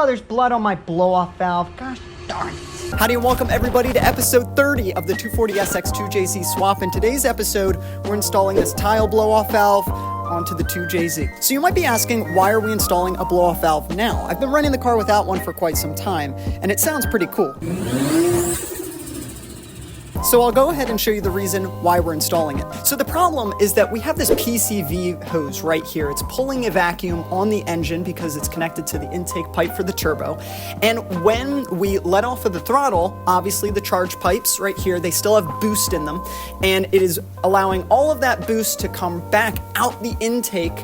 Oh, there's blood on my blow-off valve. Gosh darn it. Howdy and welcome everybody to episode 30 of the 240SX2JZ swap. In today's episode, we're installing this Tial blow-off valve onto the 2JZ. So you might be asking, why are we installing a blow-off valve now? I've been running the car without one for quite some time, and it sounds pretty cool. So I'll go ahead and show you the reason why we're installing it. So the problem is that we have this PCV hose right here. It's pulling a vacuum on the engine because it's connected to the intake pipe for the turbo. And when we let off of the throttle, obviously the charge pipes right here, they still have boost in them. And it is allowing all of that boost to come back out the intake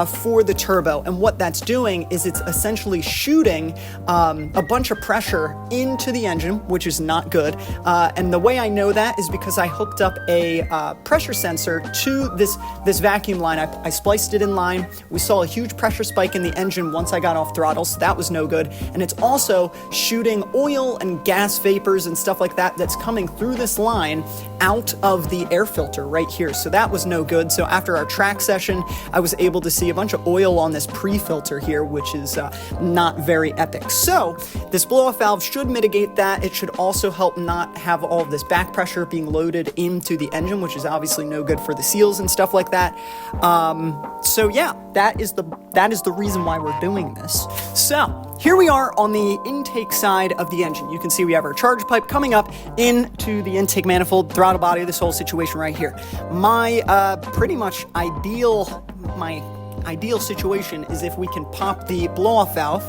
for the turbo. And what that's doing is it's essentially shooting a bunch of pressure into the engine, which is not good. And the way I know that is because I hooked up a pressure sensor to this vacuum line. I spliced it in line. We saw a huge pressure spike in the engine once I got off throttle, so that was no good. And it's also shooting oil and gas vapors and stuff like that that's coming through this line out of the air filter right here. So that was no good. So after our track session, I was able to see a bunch of oil on this pre-filter here, which is not very epic. So this blow-off valve should mitigate that. It should also help not have all of this back pressure being loaded into the engine, which is obviously no good for the seals and stuff like that. So yeah, that is the reason why we're doing this. So here we are on the intake side of the engine. You can see we have our charge pipe coming up into the intake manifold, throttle body, this whole situation right here. My ideal situation is if we can pop the blow-off valve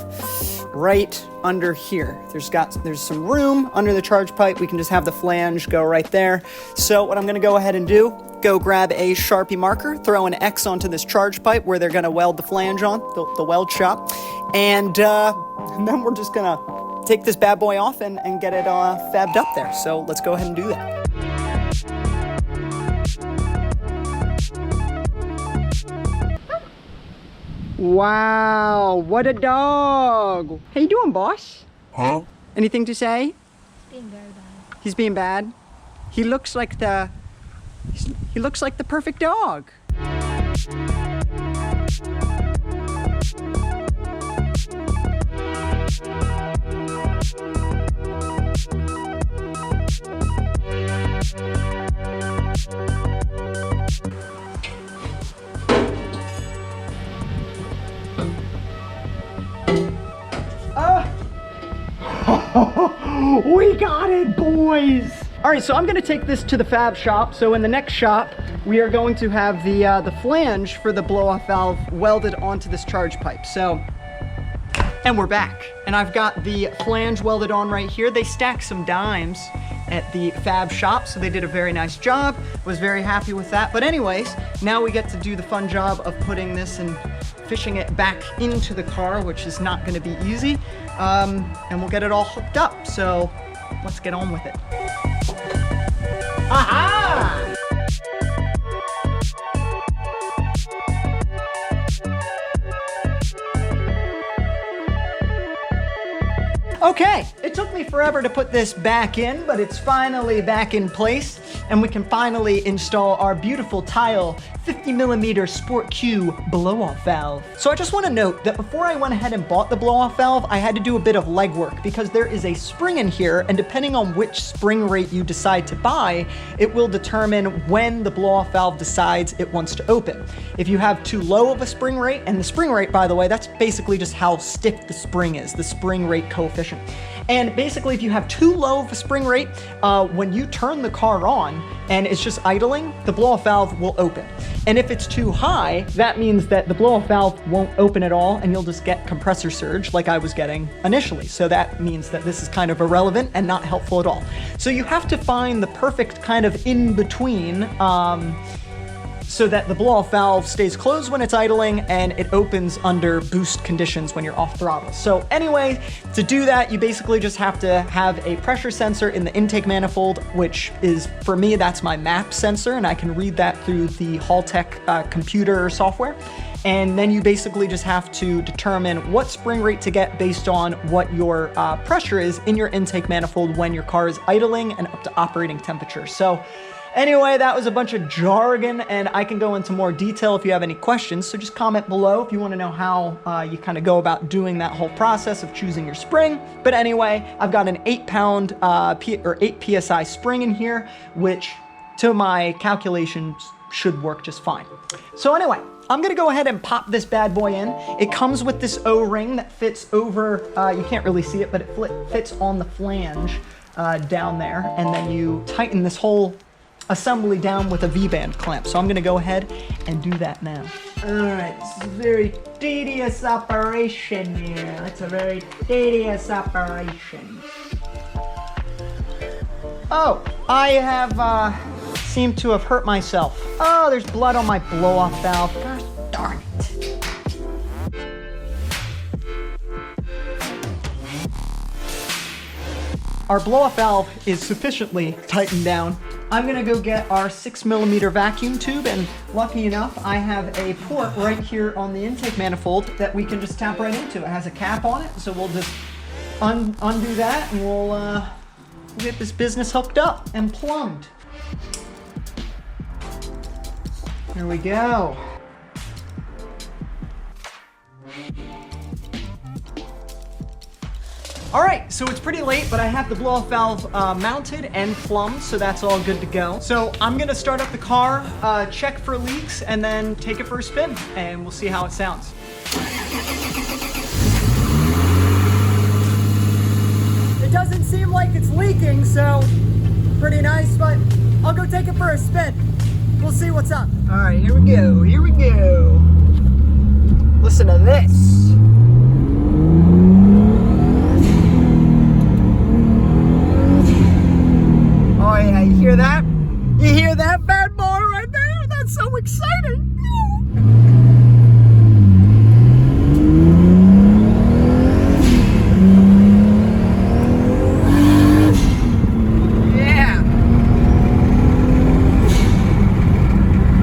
right under here. There's some room under the charge pipe. We can just have the flange go right there. So what I'm going to go ahead and do, go grab a Sharpie marker, throw an X onto this charge pipe where they're going to weld the flange on, the weld shop, and then we're just going to take this bad boy off and get it fabbed up there. So let's go ahead and do that. Wow, what a dog. How you doing, boss? Huh? Anything to say? He's being very bad. He's being bad? He looks like the perfect dog. We got it, boys! All right, so I'm gonna take this to the fab shop. So in the next shop, we are going to have the flange for the blow-off valve welded onto this charge pipe. So, and we're back. And I've got the flange welded on right here. They stacked some dimes at the fab shop, so they did a very nice job. Was very happy with that. But anyways, now we get to do the fun job of putting this and fishing it back into the car, which is not gonna be easy. And we'll get it all hooked up. So let's get on with it. Aha! Okay, it took me forever to put this back in, but it's finally back in place, and we can finally install our beautiful Tial 50mm Sport Q blow-off valve. So I just want to note that before I went ahead and bought the blow-off valve, I had to do a bit of legwork because there is a spring in here, and depending on which spring rate you decide to buy, it will determine when the blow-off valve decides it wants to open. If you have too low of a spring rate, and the spring rate, by the way, that's basically just how stiff the spring is, the spring rate coefficient. And basically, if you have too low of a spring rate, when you turn the car on and it's just idling, the blow-off valve will open. And if it's too high, that means that the blow-off valve won't open at all, and you'll just get compressor surge like I was getting initially. So that means that this is kind of irrelevant and not helpful at all. So you have to find the perfect kind of in-between so that the blow-off valve stays closed when it's idling and it opens under boost conditions when you're off throttle. So anyway, to do that, you basically just have to have a pressure sensor in the intake manifold, which is, for me, that's my map sensor, and I can read that through the Haltech computer software. And then you basically just have to determine what spring rate to get based on what your pressure is in your intake manifold when your car is idling and up to operating temperature. So Anyway, that was a bunch of jargon, and I can go into more detail if you have any questions. So just comment below if you want to know how you kind of go about doing that whole process of choosing your spring. But anyway, I've got an 8-pound or 8 PSI spring in here, which to my calculations should work just fine. So anyway, I'm gonna go ahead and pop this bad boy in. It comes with this O-ring that fits over, you can't really see it, but it fits on the flange down there. And then you tighten this whole assembly down with a V-band clamp. So I'm gonna go ahead and do that now. All right, this is a very tedious operation here. It's a very tedious operation. Oh, I have seem to have hurt myself. Oh, there's blood on my blow-off valve. Gosh darn it. Our blow-off valve is sufficiently tightened down. I'm gonna go get our 6mm vacuum tube, and lucky enough, I have a port right here on the intake manifold that we can just tap right into. It has a cap on it, so we'll just undo that, and we'll get this business hooked up and plumbed. Here we go. All right, so it's pretty late, but I have the blow-off valve mounted and plumbed, so that's all good to go. So I'm gonna start up the car, check for leaks, and then take it for a spin, and we'll see how it sounds. It doesn't seem like it's leaking, so pretty nice, but I'll go take it for a spin. We'll see what's up. All right, here we go, here we go. Listen to this. Oh yeah, you hear that? You hear that bad boy right there? That's so exciting. Yeah.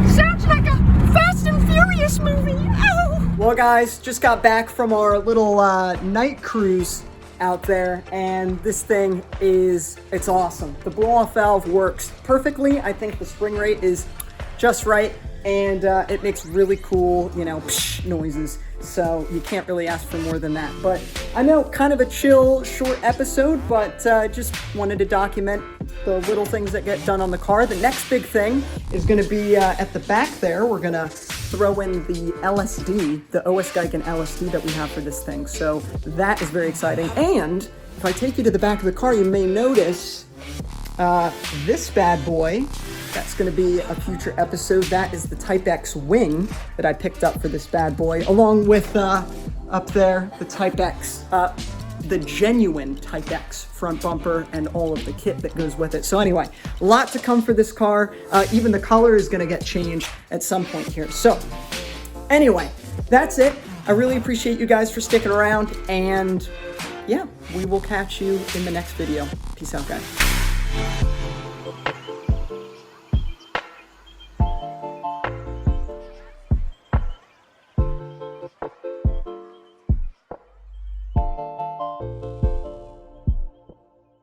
Sounds like a Fast and Furious movie. Oh. Well guys, just got back from our little night cruise out there, and this thing it's awesome. The blow-off valve works perfectly. I think the spring rate is just right, and it makes really cool, you know, psh noises. So you can't really ask for more than that. But I know, kind of a chill, short episode, but just wanted to document the little things that get done on the car. The next big thing is going to be at the back there. We're going to throw in the LSD, the OS Geigen LSD that we have for this thing. So that is very exciting. And if I take you to the back of the car, you may notice this bad boy. That's going to be a future episode. That is the Type X wing that I picked up for this bad boy, along with up there the Type X, the genuine Type X front bumper and all of the kit that goes with it. So anyway, a lot to come for this car. Even the color is going to get changed at some point here. So anyway, that's it. I really appreciate you guys for sticking around, and yeah, we will catch you in the next video. Peace out, guys.